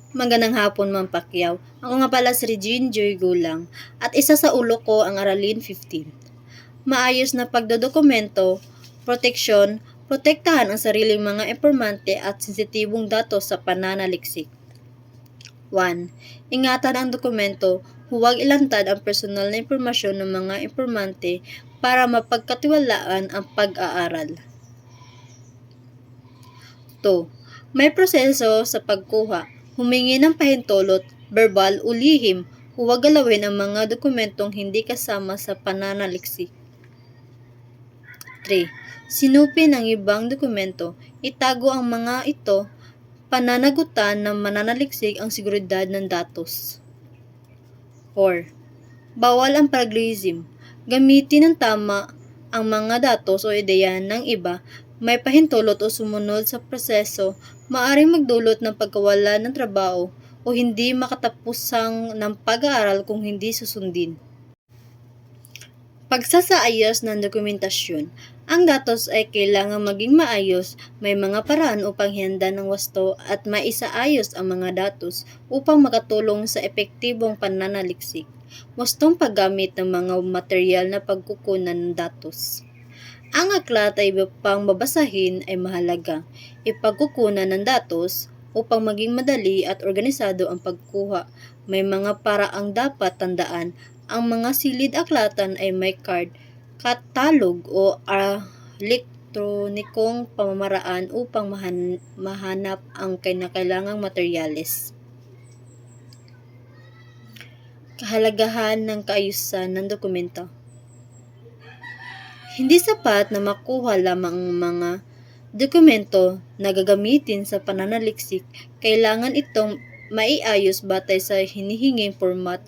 Magandang hapon, Ma'am Pacquiao. Ako nga pala si Regine Joy Gulang at isa sa ulo ko ang Aralin 15. Maayos na pagdodokumento, proteksyon, protektahan ang sariling mga impormante at sensitibong datos sa pananaliksik. 1. Ingatan ang dokumento, huwag ilantad ang personal na impormasyon ng mga impormante para mapagkatiwalaan ang pag-aaral. 2. May proseso sa pagkuha. Humingi ng pahintulot, verbal o lihim, huwag galawin ang mga dokumentong hindi kasama sa pananaliksik. 3. Sinupin ang ibang dokumento. Itago ang mga ito. Pananagutan ng mananaliksik ang seguridad ng datos. 4. Bawal ang plagiarism. Gamitin ng tama ang mga datos o ideya ng iba. May pahintulot o sumunod sa proseso, maaaring magdulot ng pagkawala ng trabaho o hindi makatapusang ng pag-aaral kung hindi susundin. Pagsasaayos ng dokumentasyon. Ang datos ay kailangang maging maayos, may mga paraan upang hihanda ng wasto at maisaayos ang mga datos upang makatulong sa epektibong pananaliksik. Wastong paggamit ng mga material na pagkukunan ng datos. Ang aklat ay upang babasahin ay mahalaga. Ipagkukunan ng datos upang maging madali at organisado ang pagkuha. May mga paraang dapat tandaan. Ang mga silid-aklatan ay may card, katalog o elektronikong pamamaraan upang mahanap ang kinakailangang materyales. Kahalagahan ng kaayusan ng dokumento. Hindi sapat na makuha lamang ang mga dokumento na gagamitin sa pananaliksik, kailangan itong maiayos batay sa hinihinging format.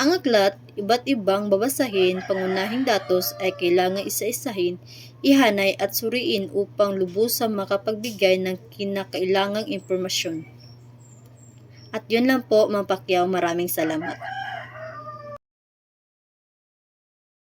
Ang aklat, iba't ibang babasahin, pangunahing datos ay kailangan isa-isahin, ihanay at suriin upang lubusang makapagbigay ng kinakailangang impormasyon. At yun lang po, Ma'am Pacquiao, maraming salamat.